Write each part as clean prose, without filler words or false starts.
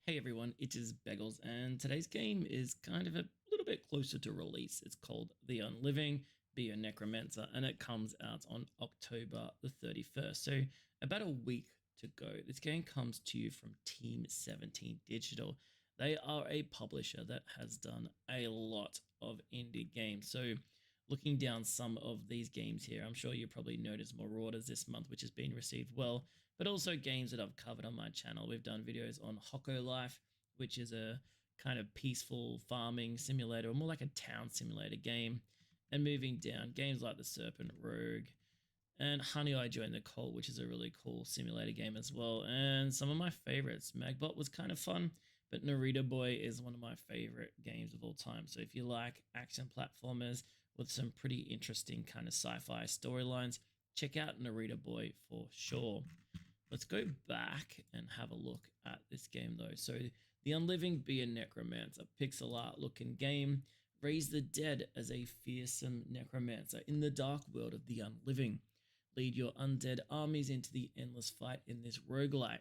Hey everyone, it is Beggles, and today's game is kind of a little bit closer to release. It's called The Unliving, Be a Necromancer, and it comes out on October the 31st. So about a week to go. This game comes to you from Team 17 Digital. They are a publisher that has done a lot of indie games. So looking down some of these games here, I'm sure you probably noticed Marauders this month, which has been received well, but also games that I've covered on my channel. We've done videos on Roguelite, which is a kind of peaceful farming simulator, or more like a town simulator game. And moving down, games like The Serpent Rogue and Honey I Joined the Cult, which is a really cool simulator game as well. And some of my favorites, Magbot was kind of fun, but Narita Boy is one of my favorite games of all time. So if you like action platformers with some pretty interesting kind of sci-fi storylines, check out Narita Boy for sure. Let's go back and have a look at this game though. So The Unliving, Be a Necromancer, pixel art looking game. Raise the dead as a fearsome necromancer in the dark world of the unliving. Lead your undead armies into the endless fight in this roguelite.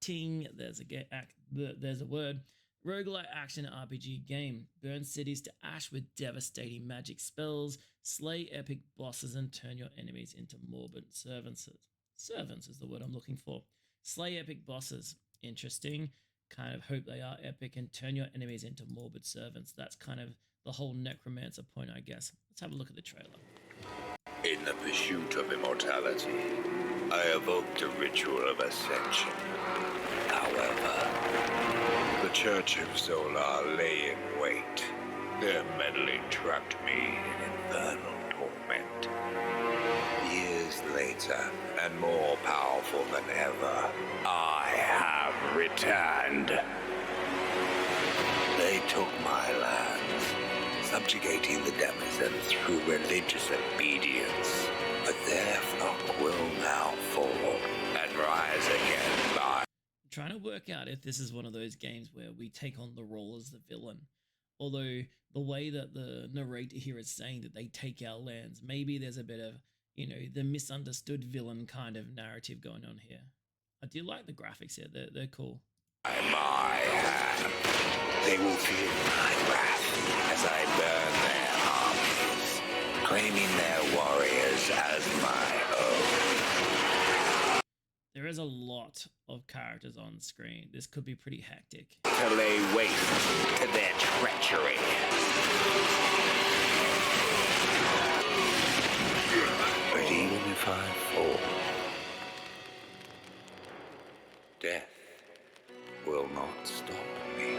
Ting, there's a word. Roguelite action RPG game. Burn cities to ash with devastating magic spells. Slay epic bosses and turn your enemies into morbid servants. Servants is the word I'm looking for. Slay epic bosses. Interesting. Kind of hope they are epic and turn your enemies into morbid servants. That's kind of the whole necromancer point, I guess. Let's have a look at the trailer. In the pursuit of immortality, I evoked a ritual of ascension. However, the Church of Zolar lay in wait. Their meddling trapped me in infernal torment. Years later, and more powerful than ever, I have returned. They took my lands, subjugating the denizens through religious obedience. But their flock will now fall and rise again by... I'm trying to work out if this is one of those games where we take on the role as the villain. Although the way that the narrator here is saying that they take our lands, maybe there's a bit of, the misunderstood villain kind of narrative going on here. I do like the graphics here. They're cool. My hand. They will feel my wrath as I burn their armies, claiming their warriors as my own. There is a lot of characters on screen. This could be pretty hectic. To lay waste to their treachery. But even if I fall, death will not stop me.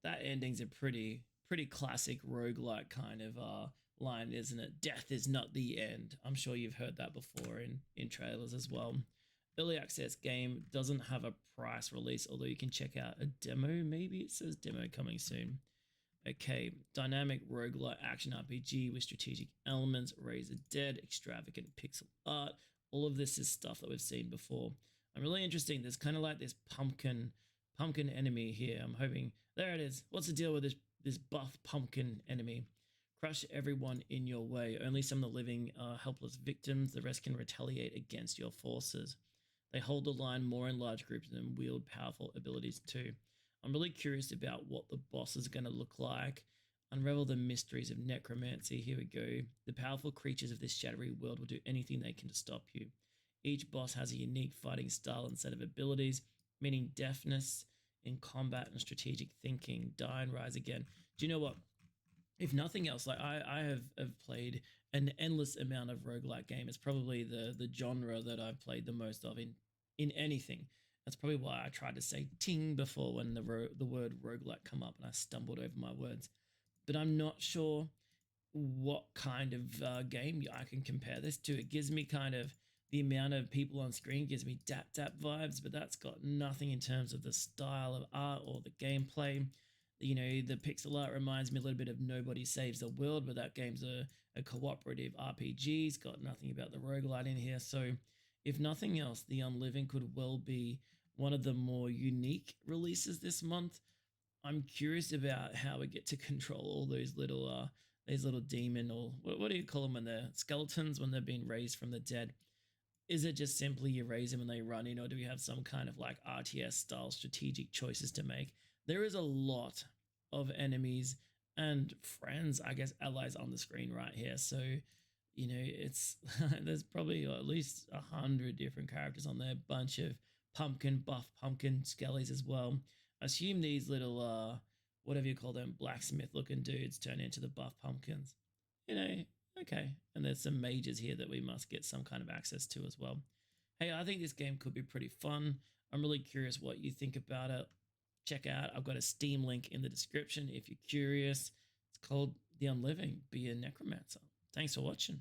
That ending's a pretty classic roguelike kind of line, isn't it? Death is not the end. I'm sure you've heard that before in trailers as well. Early access game, doesn't have a price release, although you can check out a demo. Maybe it says demo coming soon. Okay, dynamic roguelite action RPG with strategic elements, raise the dead, extravagant pixel art. All of this is stuff that we've seen before. I'm really interested. There's kind of like this pumpkin enemy here. I'm hoping, there it is. What's the deal with this buff pumpkin enemy? Crush everyone in your way. Only some of the living are helpless victims. The rest can retaliate against your forces. They hold the line more in large groups and wield powerful abilities too. I'm really curious about what the bosses are going to look like. Unravel the mysteries of necromancy. Here we go. The powerful creatures of this shadowy world will do anything they can to stop you. Each boss has a unique fighting style and set of abilities, meaning deftness in combat and strategic thinking. Die and rise again. Do you know what? If nothing else, like I have played an endless amount of roguelike game. It's probably the genre that I've played the most of in anything. That's probably why I tried to say ting before when the word roguelike come up and I stumbled over my words. But I'm not sure what kind of game I can compare this to. It gives me kind of the amount of people on screen gives me dap vibes, but that's got nothing in terms of the style of art or the gameplay. The pixel art reminds me a little bit of Nobody Saves the World, but that game's a cooperative RPG. It's got nothing about the roguelite in here. So if nothing else, The Unliving could well be one of the more unique releases this month. I'm curious about how we get to control all those little demon, or what do you call them when they're skeletons, when they're being raised from the dead. Is it just simply you raise them and they run in, or do we have some kind of like RTS style strategic choices to make? There is a lot of enemies and friends, I guess allies on the screen right here. So, you know, it's there's probably at least 100 different characters on there, bunch of pumpkin, buff pumpkin skellies as well. I assume these little whatever you call them, blacksmith looking dudes turn into the buff pumpkins. You know, okay. And there's some mages here that we must get some kind of access to as well. Hey, I think this game could be pretty fun. I'm really curious what you think about it. Check out, I've got a Steam link in the description if you're curious. It's called The Unliving, Be a Necromancer. Thanks for watching.